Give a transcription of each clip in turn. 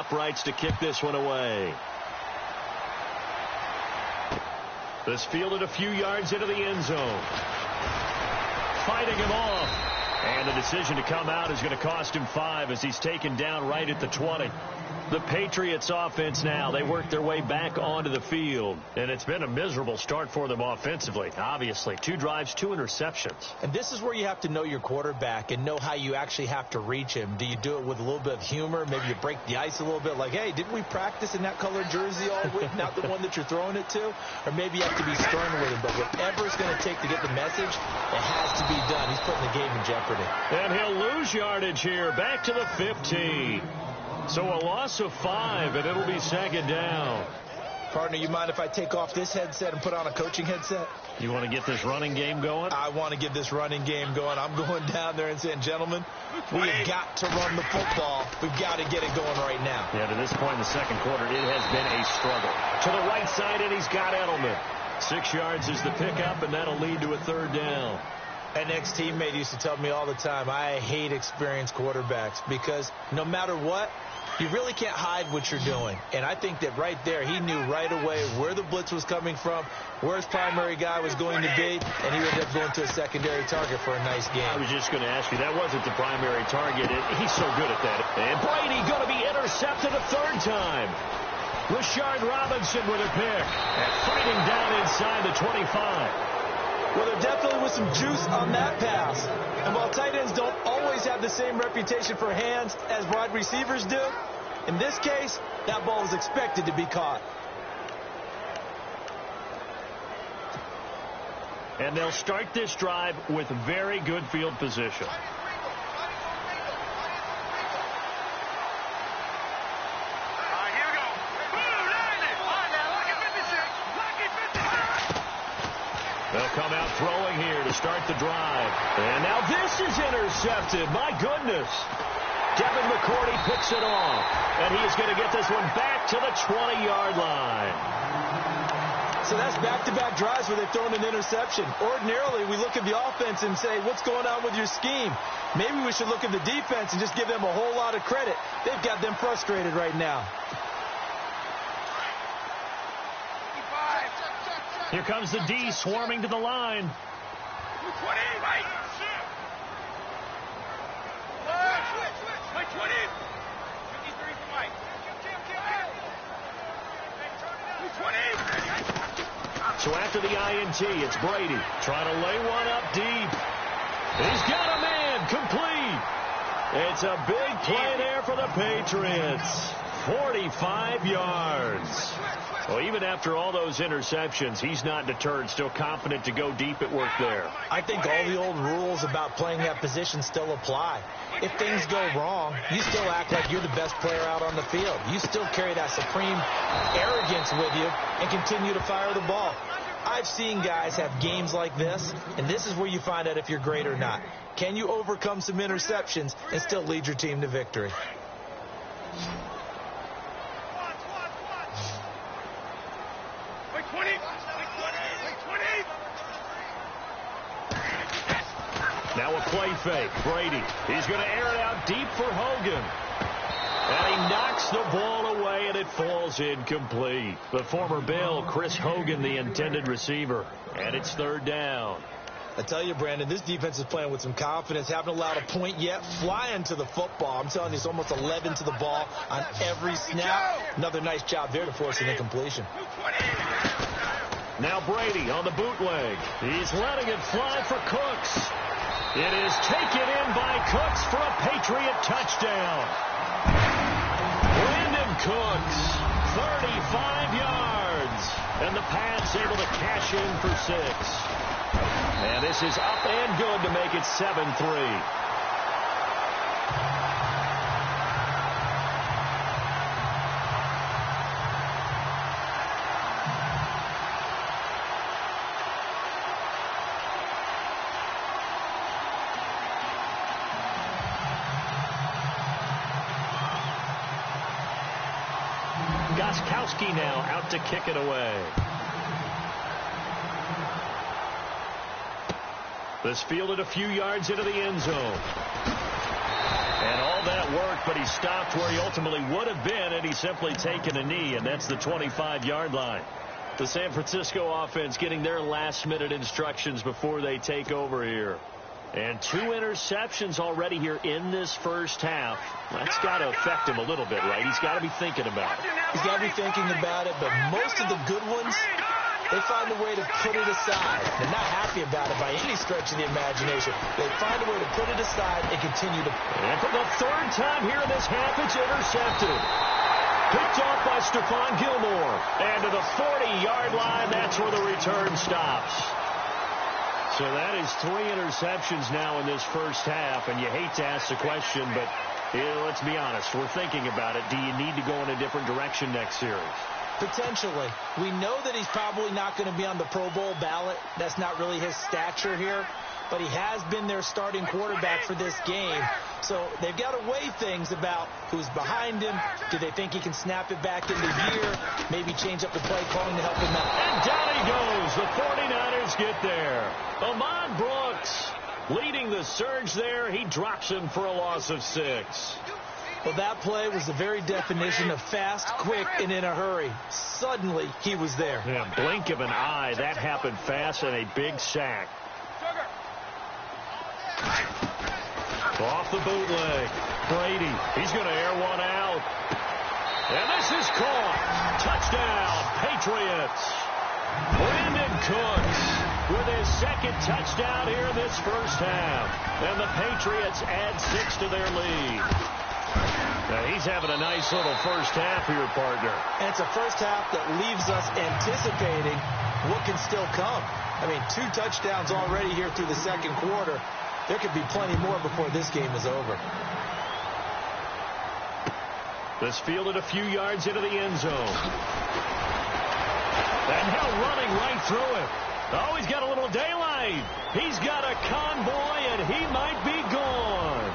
uprights to kick this one away. This fielded a few yards into the end zone. Fighting him off. And the decision to come out is going to cost him 5 as he's taken down right at the 20. The Patriots offense now, they work their way back onto the field. And it's been a miserable start for them offensively, obviously. 2 drives, 2 interceptions. And this is where you have to know your quarterback and know how you actually have to reach him. Do you do it with a little bit of humor? Maybe you break the ice a little bit like, hey, didn't we practice in that colored jersey all week? Not the one that you're throwing it to? Or maybe you have to be stern with him. But whatever it's going to take to get the message, it has to be done. He's putting the game in jeopardy. And he'll lose yardage here, back to the 15. So a loss of 5, and it'll be second down. Partner, you mind if I take off this headset and put on a coaching headset? You want to get this running game going? I want to get this running game going. I'm going down there and saying, gentlemen, we have got to run the football. We've got to get it going right now. Yeah, to this point in the second quarter, it has been a struggle. To the right side, and he's got Edelman. 6 yards is the pickup, and that'll lead to a third down. An ex-teammate used to tell me all the time, I hate experienced quarterbacks because no matter what, you really can't hide what you're doing. And I think that right there, he knew right away where the blitz was coming from, where his primary guy was going to be, and he ended up going to a secondary target for a nice game. I was just going to ask you, that wasn't the primary target. He's so good at that. And Brady going to be intercepted a third time. Rashard Robinson with a pick. And fighting down inside the 25. Well, there definitely was some juice on that pass. And while tight ends don't always have the same reputation for hands as wide receivers do, in this case, that ball is expected to be caught. And they'll start this drive with very good field position. They'll come out throwing here to start the drive. And now this is intercepted. My goodness. Devin McCourty picks it off. And he's going to get this one back to the 20-yard line. So that's back-to-back drives where they've thrown an interception. Ordinarily, we look at the offense and say, what's going on with your scheme? Maybe we should look at the defense and just give them a whole lot of credit. They've got them frustrated right now. Here comes the D swarming to the line. So after the INT, it's Brady trying to lay one up deep. He's got a man complete. It's a big play there for the Patriots. 45 yards. Well, even after all those interceptions, he's not deterred, still confident to go deep at work there. I think all the old rules about playing that position still apply. If things go wrong, you still act like you're the best player out on the field. You still carry that supreme arrogance with you and continue to fire the ball. I've seen guys have games like this, and this is where you find out if you're great or not. Can you overcome some interceptions and still lead your team to victory? Now a play fake. Brady. He's going to air it out deep for Hogan. And he knocks the ball away, and it falls incomplete. The former Bill, Chris Hogan, the intended receiver. And it's third down. I tell you, Brandon, this defense is playing with some confidence. Haven't allowed a point yet. Flying to the football. I'm telling you, it's almost 11 to the ball on every snap. Another nice job there to force an incompletion. Now Brady on the bootleg. He's letting it fly for Cooks. It is taken in by Cooks for a Patriot touchdown. Brandon Cooks, 35 yards. And the Pats able to cash in for 6. And this is up and good to make it 7-3. Goskowski now out to kick it away. This fielded a few yards into the end zone. And all that that worked, but he stopped where he ultimately would have been, and he's simply taken a knee, and that's the 25-yard line. The San Francisco offense getting their last-minute instructions before they take over here. And 2 interceptions already here in this first half. That's got to affect him a little bit, right? He's got to be thinking about it. He's got to be thinking about it, but most of the good ones, they find a way to put it aside. They're not happy about it by any stretch of the imagination. They find a way to put it aside and continue to. And for the 3rd time here in this half, it's intercepted. Picked off by Stephon Gilmore. And to the 40-yard line, that's where the return stops. So that is 3 interceptions now in this first half, and you hate to ask the question, but let's be honest. We're thinking about it. Do you need to go in a different direction next series? Potentially. We know that he's probably not going to be on the Pro Bowl ballot. That's not really his stature here. But he has been their starting quarterback for this game. So they've got to weigh things about who's behind him. Do they think he can snap it back into gear? Maybe change up the play calling to help him out. And down he goes. The 49ers get there. Ahmad Brooks leading the surge there. He drops him for a loss of 6. Well, that play was the very definition of fast, quick, and in a hurry. Suddenly, he was there. Yeah, blink of an eye. That happened fast and a big sack. Off the bootleg. Brady. He's going to air one out. And this is caught. Touchdown, Patriots. Brandon Cooks with his 2nd touchdown here in this first half. And the Patriots add 6 to their lead. Now, he's having a nice little first half here, partner. And it's a first half that leaves us anticipating what can still come. I mean, 2 touchdowns already here through the 2nd quarter. There could be plenty more before this game is over. This fielded a few yards into the end zone. And now running right through it. Oh, he's got a little daylight. He's got a convoy, and he might be gone.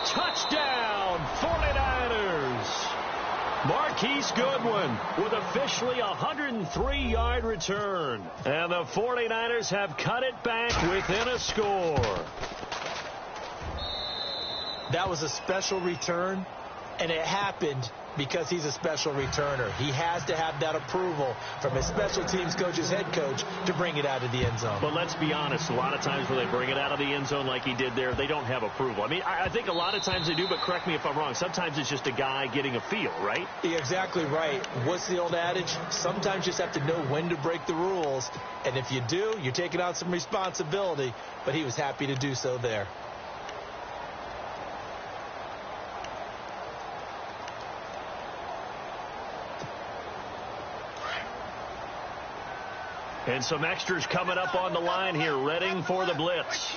Touchdown, 49ers. Marquise Goodwin with officially a 103-yard return. And the 49ers have cut it back within a score. That was a special return, and it happened because he's a special returner. He has to have that approval from his special teams coach's head coach to bring it out of the end zone. But let's be honest, a lot of times when they bring it out of the end zone like he did there, they don't have approval. I mean, I think a lot of times they do, but correct me if I'm wrong. Sometimes it's just a guy getting a feel, right? You're exactly right. What's the old adage? Sometimes you just have to know when to break the rules. And if you do, you're taking on some responsibility. But he was happy to do so there. And some extras coming up on the line here, readying for the blitz.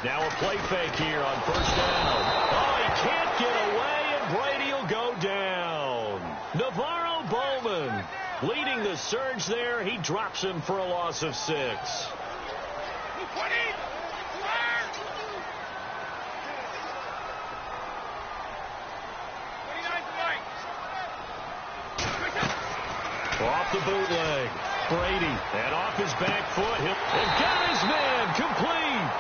Now a play fake here on first down. Oh, he can't get away, and Brady will go down. Navarro Bowman leading the surge there. He drops him for a loss of 6. Off the bootleg. Brady, and off his back foot. And got his man complete.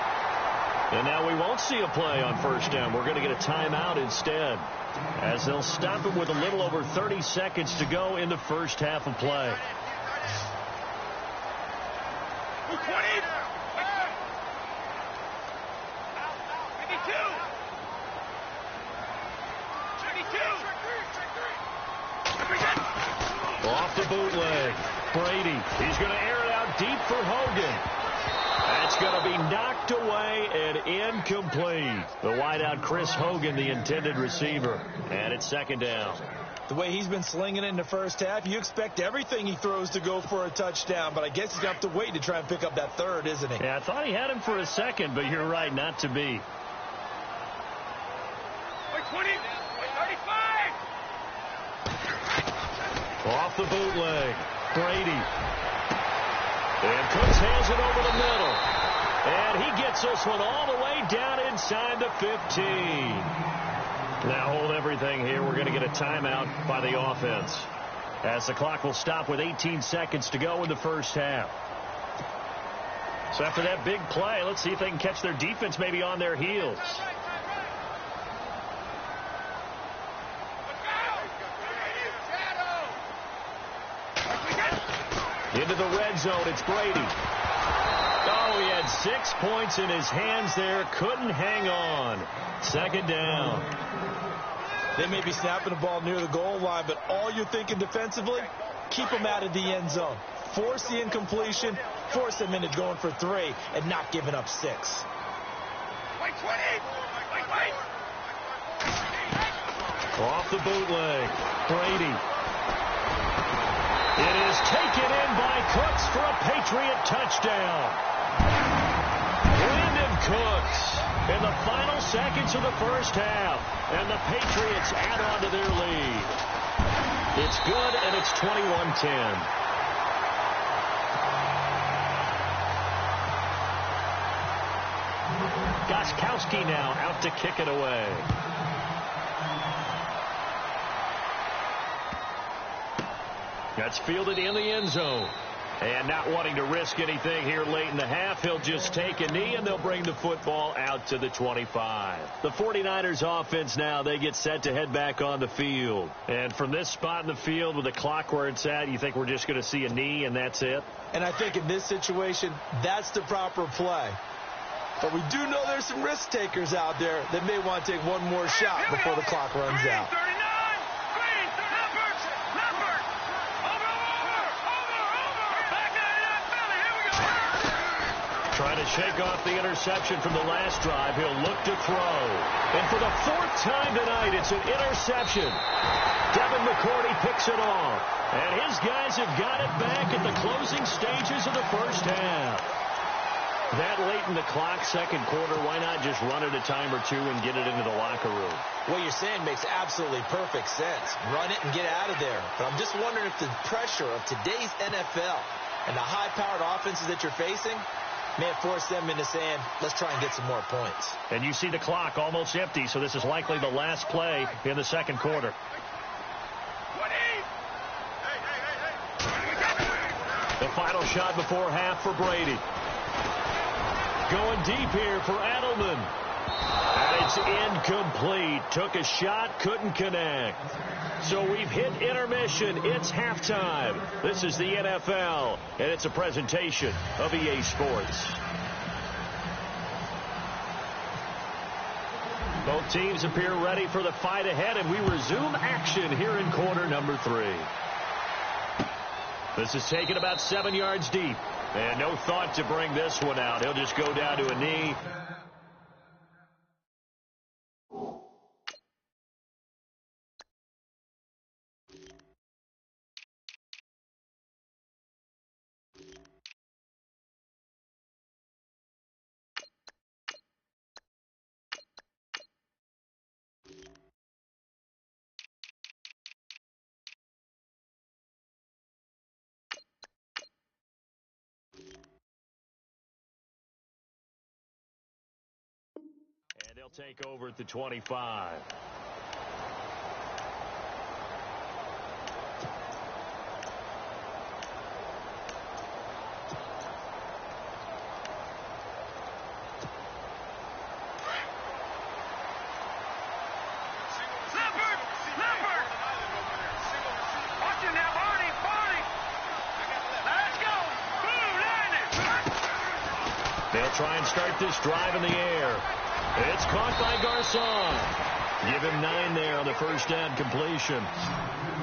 And now we won't see a play on first down. We're going to get a timeout instead, as they'll stop him with a little over 30 seconds to go in the first half of play. Off the bootleg. Brady. He's going to air it out deep for Hogan. That's going to be knocked away and incomplete. The wideout Chris Hogan, the intended receiver. And it's 2nd down. The way he's been slinging it in the first half, you expect everything he throws to go for a touchdown. But I guess he's going to have to wait to try and pick up that 3rd, isn't he? Yeah, I thought he had him for a second, but you're right, not to be. 20, 35. Off the bootleg. Brady. And Cooks hands it over the middle. And he gets this one all the way down inside the 15. Now hold everything here. We're going to get a timeout by the offense, as the clock will stop with 18 seconds to go in the first half. So after that big play, let's see if they can catch their defense maybe on their heels. Into the red zone, it's Brady. Oh, he had 6 points in his hands there. Couldn't hang on. Second down. They may be snapping the ball near the goal line, but all you're thinking defensively, keep them out of the end zone. Force the incompletion, force them into going for 3, and not giving up 6. Off the bootleg, Brady. It is taken in by Cooks for a Patriot touchdown. Brandon Cooks in the final seconds of the first half, and the Patriots add on to their lead. It's good, and it's 21-10. Gostkowski now out to kick it away. That's fielded in the end zone. And not wanting to risk anything here late in the half, he'll just take a knee, and they'll bring the football out to the 25. The 49ers offense now, they get set to head back on the field. And from this spot in the field with the clock where it's at, you think we're just going to see a knee and that's it? And I think in this situation, that's the proper play. But we do know there's some risk takers out there that may want to take one more shot before the clock runs out. Trying to shake off the interception from the last drive. He'll look to throw. And for the 4th time tonight, it's an interception. Devin McCourty picks it off. And his guys have got it back at the closing stages of the first half. That late in the clock, second quarter, why not just run it a time or two and get it into the locker room? What you're saying makes absolutely perfect sense. Run it and get out of there. But I'm just wondering if the pressure of today's NFL and the high-powered offenses that you're facing may have forced them into saying, let's try and get some more points. And you see the clock almost empty, so this is likely the last play in the second quarter. The final shot before half for Brady. Going deep here for Edelman. And it's incomplete. Took a shot, couldn't connect. So we've hit intermission. It's halftime. This is the NFL, and it's a presentation of EA Sports. Both teams appear ready for the fight ahead, and we resume action here in quarter number 3. This is taken about 7 yards deep, and no thought to bring this one out. He'll just go down to a knee. And they'll take over at the 25. They'll try and start this drive in the air. It's caught by Garcon. Give him 9 there on the first down completion.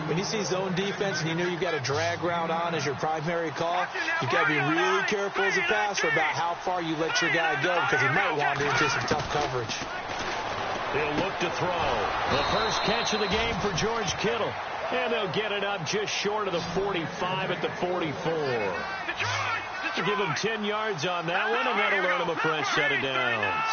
When you see zone defense and you know you've got a drag route on as your primary call, you've got to be really careful as a passer about how far you let your guy go because he might wander into some tough coverage. They'll look to throw. The first catch of the game for George Kittle. And they'll get it up just short of the 45 at the 44. Give him 10 yards on that one, and that'll earn him a fresh set of downs.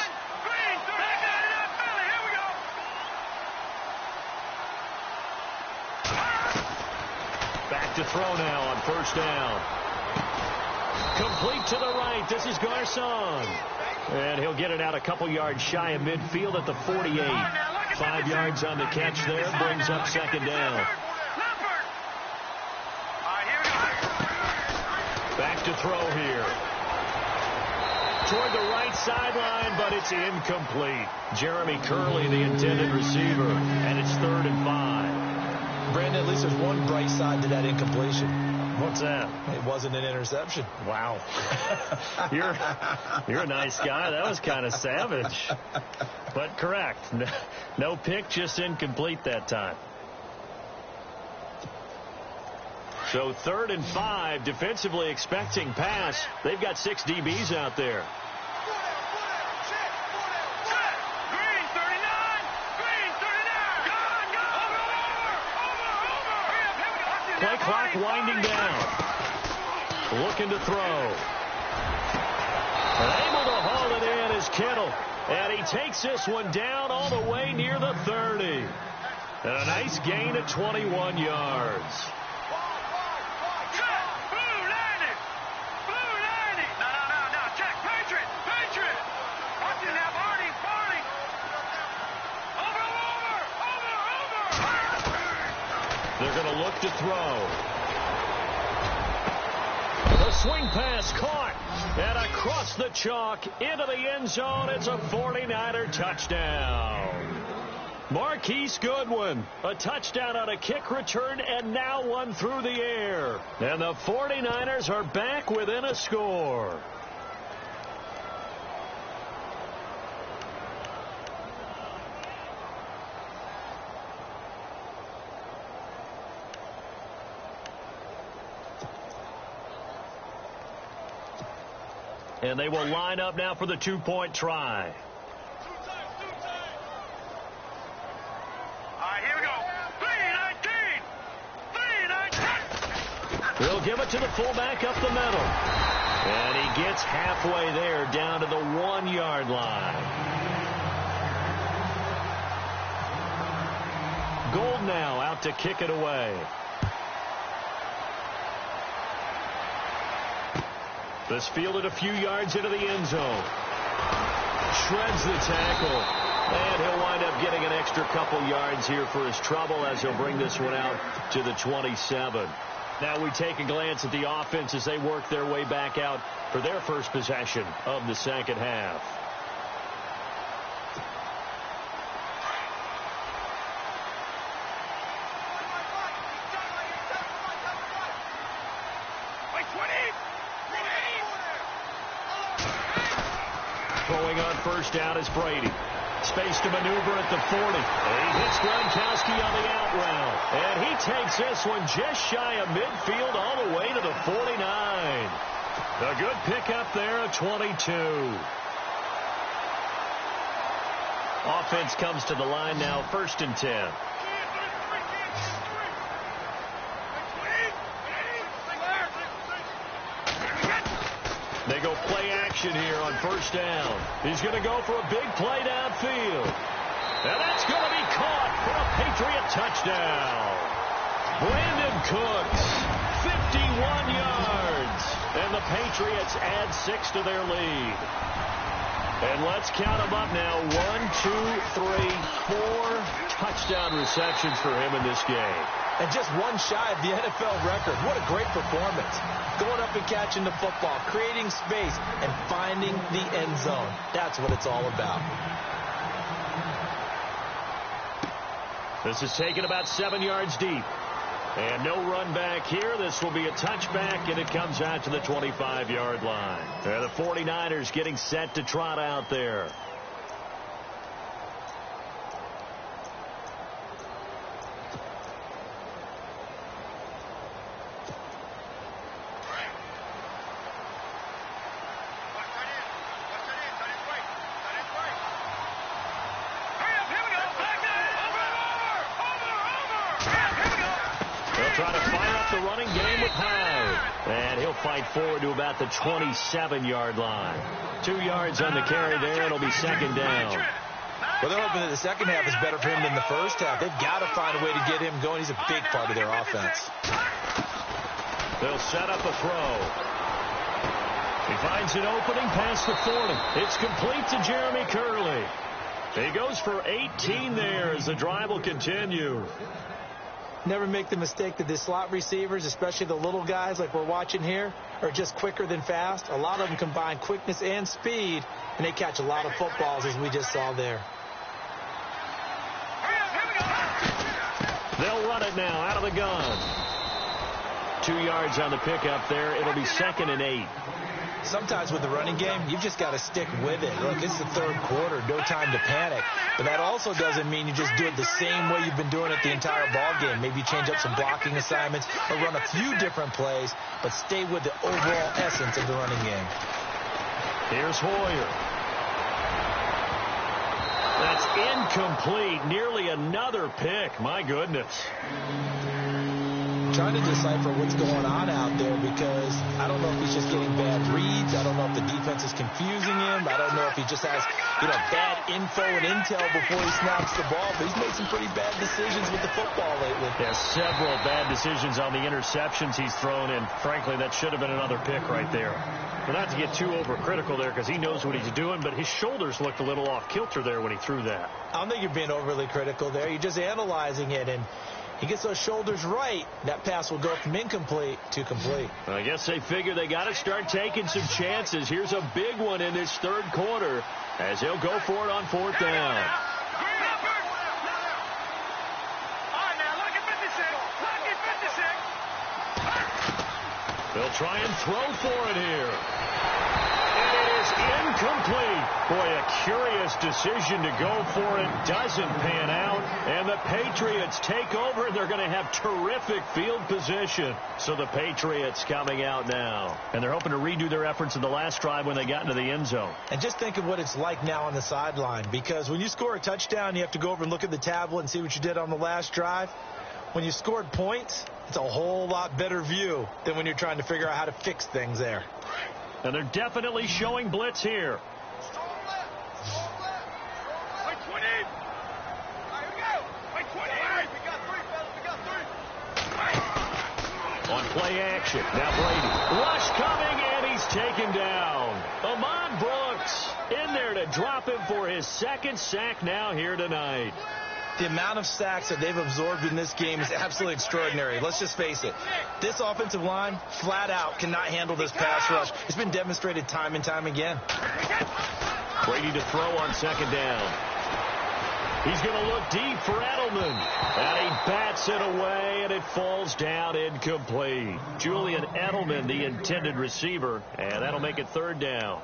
Back to throw now on first down. Complete to the right. This is Garcon. And he'll get it out a couple yards shy of midfield at the 48. 5 yards on the catch there. Brings up second down. Back to throw here. toward the right sideline, but it's incomplete. Jeremy Curley, the intended receiver, and it's 3rd and 5. Brandon, at least there's one bright side to that incompletion. What's that? It wasn't an interception. Wow. You're a nice guy. That was kind of savage. But correct. No pick, just incomplete that time. So 3rd and 5, defensively expecting pass. They've got 6 DBs out there. Play clock winding down. Looking to throw. And able to haul it in is Kittle. And he takes this one down all the way near the 30. And a nice gain of 21 yards. They're going to look to throw. The swing pass caught. And across the chalk into the end zone. It's a 49er touchdown. Marquise Goodwin, a touchdown on a kick return, and now one through the air. And the 49ers are back within a score. And they will line up now for the 2-point try. All right, here we go. 3-19. They'll give it to the fullback up the middle. And he gets halfway there down to the 1-yard line. Gold now out to kick it away. This fielded a few yards into the end zone. Shreds the tackle. And he'll wind up getting an extra couple yards here for his trouble as he'll bring this one out to the 27. Now we take a glance at the offense as they work their way back out for their first possession of the second half. Throwing on first down is Brady. Space to maneuver at the 40. And he hits Gronkowski on the out route. And he takes this one just shy of midfield all the way to the 49. A good pickup there at 22. Offense comes to the line now, 1st and 10. They go play action here on first down. He's going to go for a big play downfield. And that's going to be caught for a Patriot touchdown. Brandon Cooks, 51 yards. And the Patriots add 6 to their lead. And let's count them up now. 1, 2, 3, 4 touchdown receptions for him in this game. And just one shy of the NFL record. What a great performance. Going up and catching the football, creating space, and finding the end zone. That's what it's all about. This is taken about 7 yards deep. And no run back here. This will be a touchback, and it comes out to the 25-yard line. And the 49ers getting set to trot out there. Trying to fire up the running game with Howard. And he'll fight forward to about the 27-yard line. 2 yards on the carry there. It'll be second down. Well, they're hoping that the second half is better for him than the first half. They've got to find a way to get him going. He's a big part of their offense. They'll set up a throw. He finds an opening past the 40. It's complete to Jeremy Curley. He goes for 18 there as the drive will continue. Never make the mistake that the slot receivers, especially the little guys like we're watching here, are just quicker than fast. A lot of them combine quickness and speed, and they catch a lot of footballs, as we just saw there. They'll run it now out of the gun. 2 yards on the pickup there. It'll be 2nd and 8. Sometimes with the running game, you've just got to stick with it. Look, it's the third quarter, no time to panic. But that also doesn't mean you just do it the same way you've been doing it the entire ball game. Maybe change up some blocking assignments or run a few different plays, but stay with the overall essence of the running game. Here's Hoyer. That's incomplete. Nearly another pick. My goodness. Trying to decipher what's going on out there because I don't know if he's just getting bad reads. I don't know if the defense is confusing him. I don't know if he just has, bad info and intel before he snaps the ball. But he's made some pretty bad decisions with the football lately. Yeah, several bad decisions on the interceptions he's thrown in. Frankly, that should have been another pick right there. But not to get too overcritical there because he knows what he's doing, but his shoulders looked a little off kilter there when he threw that. I don't think you're being overly critical there. You're just analyzing it, and he gets those shoulders right, that pass will go from incomplete to complete. I guess they figure they got to start taking some chances. Here's a big one in this third quarter as he'll go for it on 4th down. They'll try and throw for it here. And it is incomplete. Boy, a curious decision to go for it. Doesn't pan out. And the Patriots take over, and they're going to have terrific field position. So the Patriots coming out now. And they're hoping to redo their efforts in the last drive when they got into the end zone. And just think of what it's like now on the sideline. Because when you score a touchdown, you have to go over and look at the tablet and see what you did on the last drive. When you scored points, it's a whole lot better view than when you're trying to figure out how to fix things there. And they're definitely showing blitz here. On play action. Now Brady. Rush coming, and he's taken down. Ahman Brooks in there to drop him for his 2nd sack now here tonight. The amount of sacks that they've absorbed in this game is absolutely extraordinary. Let's just face it. This offensive line, flat out, cannot handle this pass rush. It's been demonstrated time and time again. Brady to throw on 2nd down. He's going to look deep for Edelman. And he bats it away, and it falls down incomplete. Julian Edelman, the intended receiver, and that'll make it 3rd down.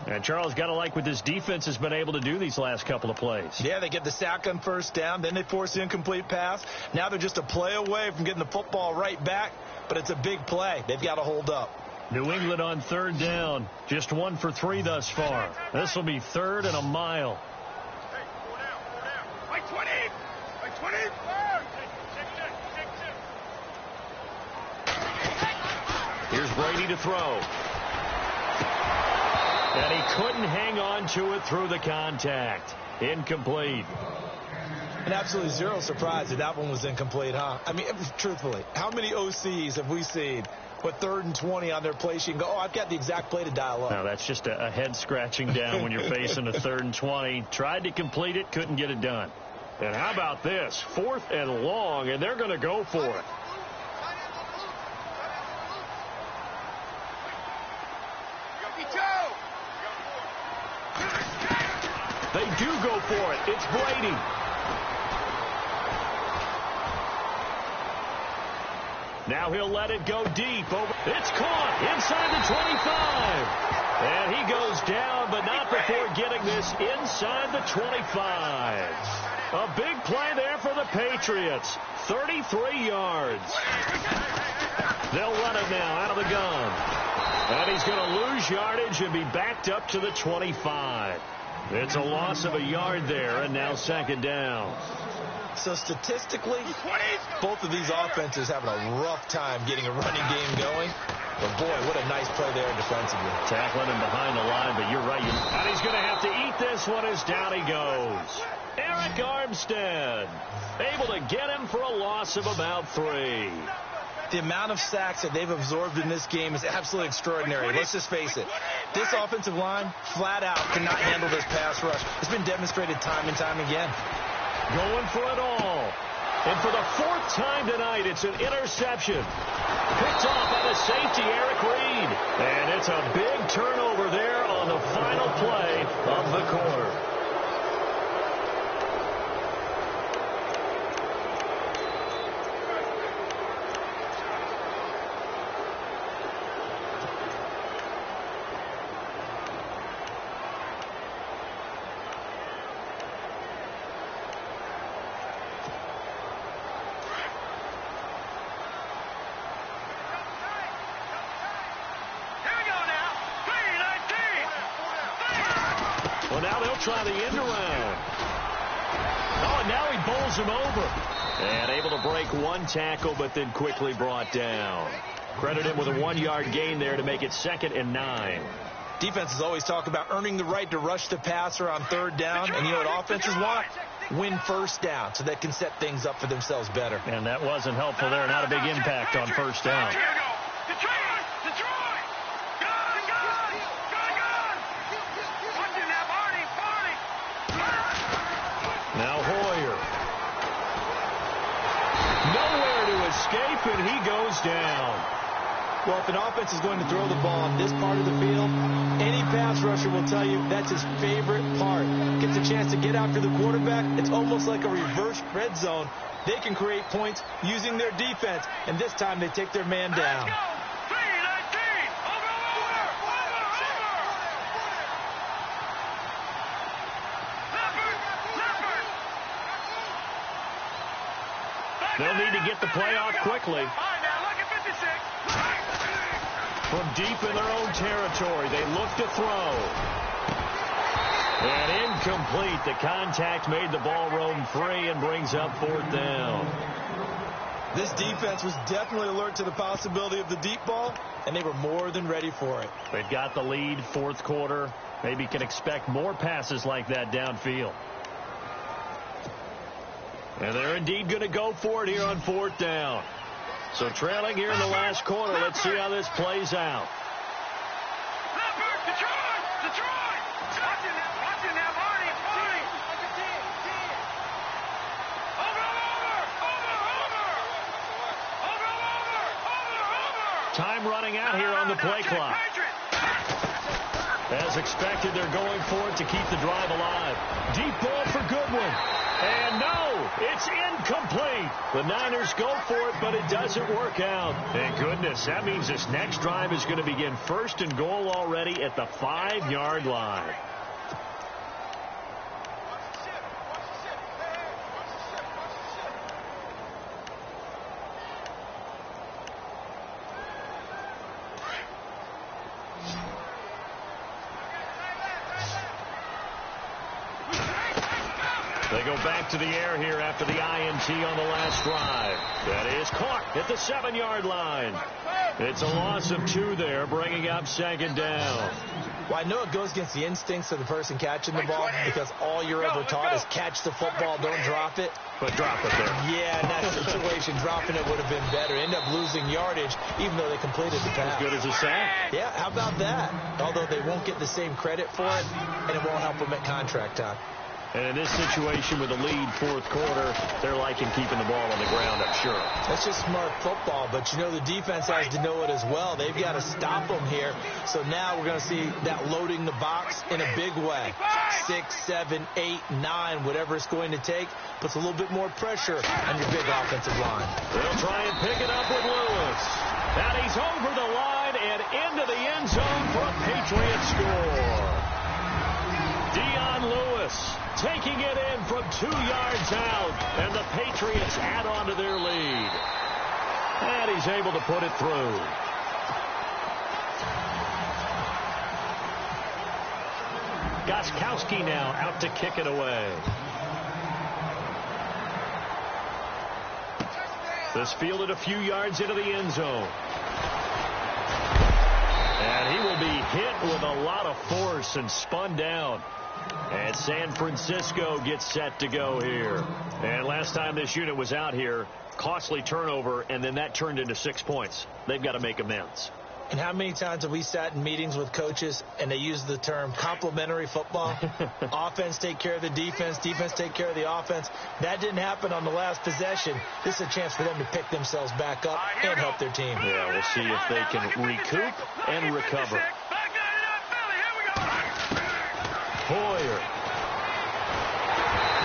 And Charles, got to like what this defense has been able to do these last couple of plays. Yeah, they get the sack on 1st down, then they force the incomplete pass. Now they're just a play away from getting the football right back, but it's a big play. They've got to hold up. New England on 3rd down. Just 1 for 3 thus far. This will be 3rd and a mile. Here's Brady to throw. And he couldn't hang on to it through the contact. Incomplete. And absolutely zero surprise that one was incomplete, huh? I mean, truthfully, how many OCs have we seen with 3rd and 20 on their play sheet and go, oh, I've got the exact play to dial up? No, that's just a head scratching down when you're facing a 3rd and 20. Tried to complete it, couldn't get it done. And how about this? 4th and long, and they're going to go for it. They do go for it. It's Brady. Now he'll let it go deep. It's caught inside the 25. And he goes down, but not before getting this inside the 25. A big play there for the Patriots. 33 yards. They'll run it now out of the gun. And he's going to lose yardage and be backed up to the 25. It's a loss of a yard there, and now 2nd down. So statistically, both of these offenses having a rough time getting a running game going. But, boy, what a nice play there defensively. Tackling him behind the line, but you're right. And he's going to have to eat this one as down he goes. Eric Armstead able to get him for a loss of about 3. The amount of sacks that they've absorbed in this game is absolutely extraordinary. Let's just face it. This offensive line, flat out, cannot handle this pass rush. It's been demonstrated time and time again. Going for it all. And for the fourth time tonight, it's an interception. Picked off by the safety, Eric Reed. And it's a big turnover there on the final play of the quarter. Well, now they'll try the end around. Oh, and now he bowls him over. And able to break one tackle, but then quickly brought down. Credit him with a 1-yard gain there to make it 2nd and 9. Defenses always talk about earning the right to rush the passer on 3rd down. And you know what offenses want? Win 1st down so they can set things up for themselves better. And that wasn't helpful there. Not a big impact on 1st down. Now Hoyer. Nowhere to escape, and he goes down. Well, if an offense is going to throw the ball on this part of the field, any pass rusher will tell you that's his favorite part. Gets a chance to get after the quarterback. It's almost like a reverse red zone. They can create points using their defense, and this time they take their man down. They'll need to get the play off quickly. From deep in their own territory, they look to throw. And incomplete. The contact made the ball roam free and brings up 4th down. This defense was definitely alert to the possibility of the deep ball, and they were more than ready for it. They've got the lead, 4th quarter. Maybe can expect more passes like that downfield. And they're indeed going to go for it here on 4th down. So trailing here in the last quarter. Let's see how this plays out. Time running out here on the play clock. As expected, they're going for it to keep the drive alive. Deep ball for Goodwin. And no, it's incomplete. The Niners go for it, but it doesn't work out. Thank goodness. That means this next drive is going to begin 1st and goal already at the 5-yard line. They go back to the air here after the INT on the last drive. That is caught at the 7-yard line. It's a loss of 2 there, bringing up 2nd down. Well, I know it goes against the instincts of the person catching the ball because all you're ever taught is catch the football, don't drop it. But drop it there. Yeah, in that situation, dropping it would have been better. End up losing yardage, even though they completed the pass. As good as a sack. Yeah, how about that? Although they won't get the same credit for it, and it won't help them at contract time. And in this situation with the lead 4th quarter, they're liking keeping the ball on the ground, I'm sure. That's just smart football, but you know the defense has to know it as well. They've got to stop them here. So now we're going to see that loading the box in a big way. 6, 7, 8, 9, whatever it's going to take, puts a little bit more pressure on your big offensive line. They'll try and pick it up with Lewis. And he's over the line and into the end zone for a Patriot score. Dion Lewis taking it in from 2 yards out, and the Patriots add on to their lead. And he's able to put it through. Gostkowski now out to kick it away. This fielded a few yards into the end zone. And he will be hit with a lot of force and spun down. And San Francisco gets set to go here. And last time this unit was out here, costly turnover, and then that turned into 6 points. They've got to make amends. And how many times have we sat in meetings with coaches and they use the term complementary football? Offense take care of the defense, defense take care of the offense. That didn't happen on the last possession. This is a chance for them to pick themselves back up and help their team. Yeah, we'll see if they can recoup and recover. Hoyer.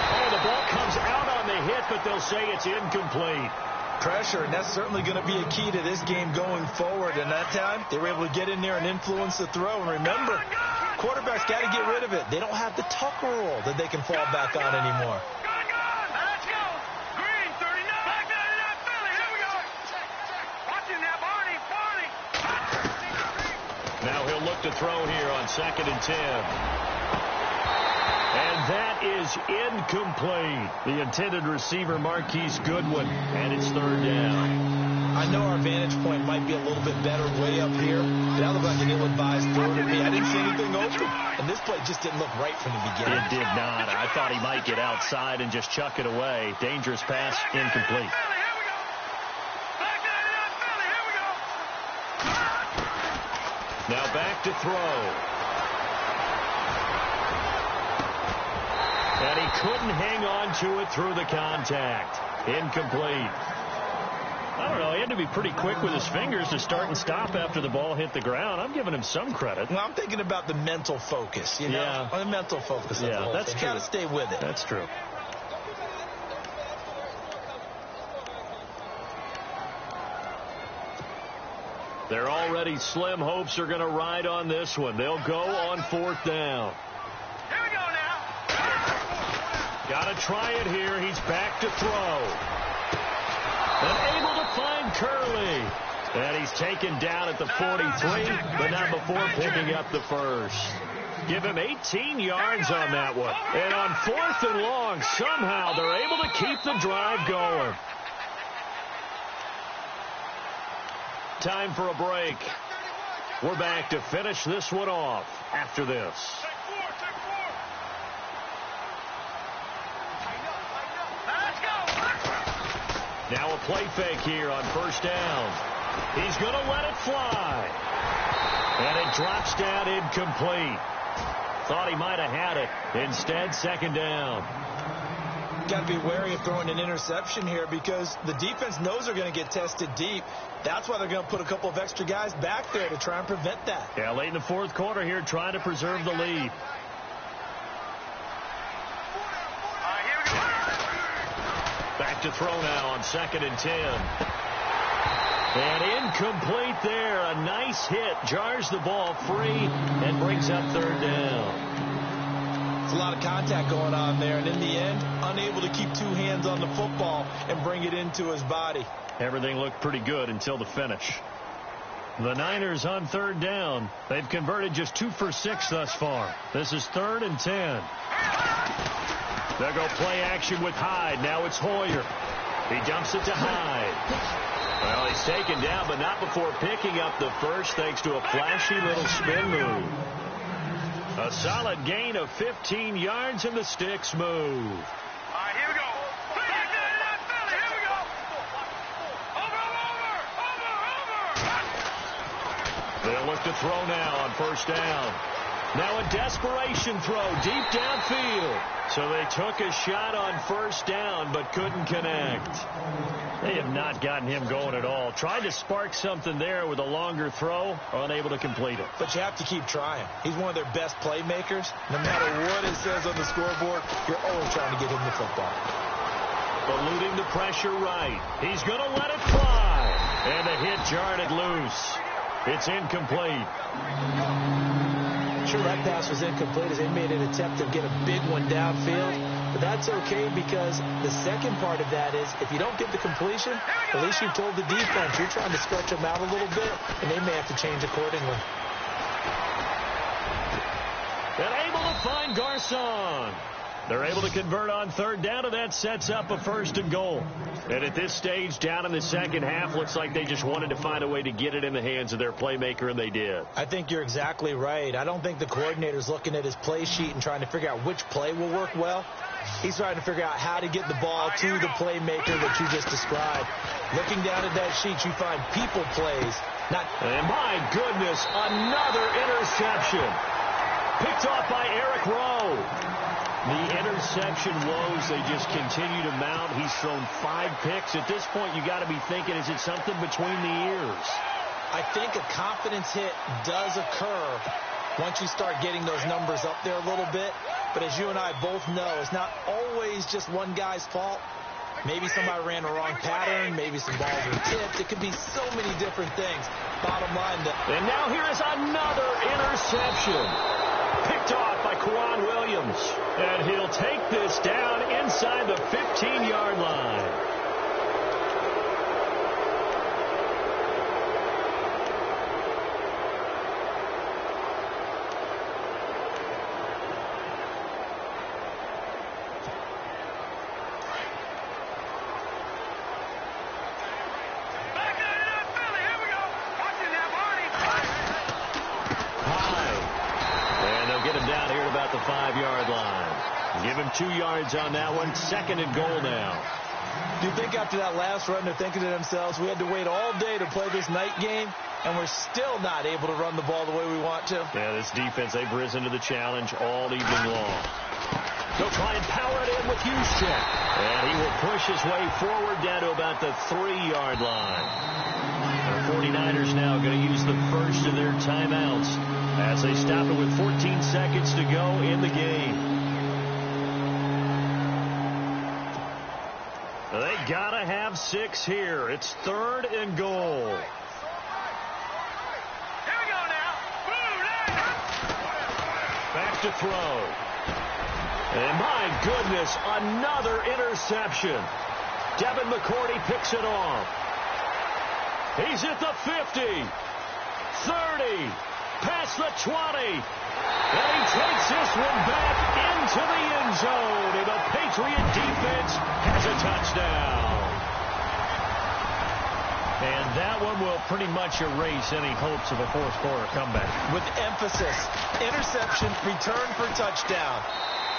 Oh, the ball comes out on the hit, but they'll say it's incomplete. Pressure, and that's certainly going to be a key to this game going forward. And that time, they were able to get in there and influence the throw. And remember, quarterbacks got to get rid of it. They don't have the Tucker rule that they can fall back on anymore. Let's go. Green, 39. Back 39, Philly. Here we go. Watching that, Barney. Now he'll look to throw here on 2nd and 10. And that is incomplete. The intended receiver, Marquise Goodwin, and it's 3rd down. I know our vantage point might be a little bit better way up here, but that looked like an ill-advised throw to me. I didn't see anything open, and this play just didn't look right from the beginning. It did not. I thought he might get outside and just chuck it away. Dangerous pass, incomplete. Now back to throw. And he couldn't hang on to it through the contact. Incomplete. I don't know. He had to be pretty quick with his fingers to start and stop after the ball hit the ground. I'm giving him some credit. Well, I'm thinking about the mental focus, you know? Yeah. The mental focus of the whole that's thing. true. Got to stay with it. That's true. Their already slim hopes are going to ride on this one. They'll go on 4th down. Here we go now. Got to try it here. He's back to throw. And able to find Curley. And he's taken down at the 43, but not before picking up the first. Give him 18 yards on that one. And on 4th and long, somehow they're able to keep the drive going. Time for a break. We're back to finish this one off after this. Now a play fake here on 1st down. He's going to let it fly. And it drops down incomplete. Thought he might have had it. Instead, 2nd down. Got to be wary of throwing an interception here because the defense knows they're going to get tested deep. That's why they're going to put a couple of extra guys back there to try and prevent that. Yeah, late in the 4th quarter here, trying to preserve the lead. Back to throw now on 2nd and 10. And incomplete there. A nice hit. Jars the ball free and brings up 3rd down. It's a lot of contact going on there. And in the end, unable to keep 2 hands on the football and bring it into his body. Everything looked pretty good until the finish. The Niners on 3rd down. They've converted just 2 for 6 thus far. This is 3rd and 10. They'll go play action with Hyde. Now it's Hoyer. He dumps it to Hyde. Well, he's taken down, but not before picking up the first thanks to a flashy little spin move. A solid gain of 15 yards in the sticks move. All right, here we go. Back to that Philly. Here we go. Over. They'll look to throw now on 1st down. Now a desperation throw deep downfield. So they took a shot on 1st down, but couldn't connect. They have not gotten him going at all. Tried to spark something there with a longer throw, unable to complete it. But you have to keep trying. He's one of their best playmakers. No matter what it says on the scoreboard, you're always trying to get him the football. Eluding the pressure right. He's going to let it fly. And the hit jarred it loose. It's incomplete. Sure, that pass was incomplete as they made an attempt to get a big one downfield. But that's okay because the second part of that is if you don't get the completion, at least you've told the defense you're trying to stretch them out a little bit, and they may have to change accordingly. And able to find Garcon. They're able to convert on 3rd down, and that sets up a 1st and goal. And at this stage, down in the second half, looks like they just wanted to find a way to get it in the hands of their playmaker, and they did. I think you're exactly right. I don't think the coordinator's looking at his play sheet and trying to figure out which play will work well. He's trying to figure out how to get the ball to the playmaker that you just described. Looking down at that sheet, you find people plays And my goodness, another interception. Picked off by Eric Rowe. The interception woes, they just continue to mount. He's thrown 5 picks. At this point, you got to be thinking, is it something between the ears? I think a confidence hit does occur once you start getting those numbers up there a little bit. But as you and I both know, it's not always just one guy's fault. Maybe somebody ran the wrong pattern. Maybe some balls were tipped. It could be so many different things. Bottom line. And now here is another interception. Picked off by Quan Williams. And he'll take this down inside the 15-yard line. The 5-yard line. Give him 2 yards on that one. 2nd and goal now. Do you think after that last run they're thinking to themselves, we had to wait all day to play this night game, and we're still not able to run the ball the way we want to? Yeah, this defense, they've risen to the challenge all evening long. They'll try and power it in with Juszczyk. And he will push his way forward down to about the 3-yard line. The 49ers now going to use the first of their timeouts as they stop it with 14 seconds to go in the game. They got to have 6 here. It's 3rd and goal. Here we go now. Back to throw. And my goodness, another interception. Devin McCourty picks it off. He's at the 50, 30, past the 20, and he takes this one back into the end zone, and the Patriot defense has a touchdown. And that one will pretty much erase any hopes of a fourth-quarter comeback. With emphasis, interception, return for touchdown.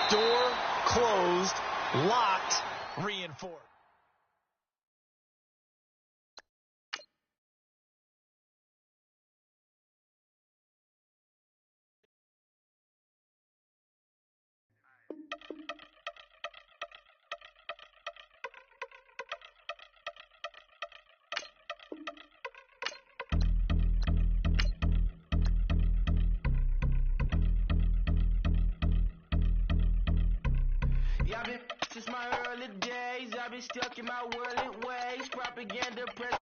Door closed, locked, reinforced. Since my early days, I've been stuck in my worldly ways. Propaganda press.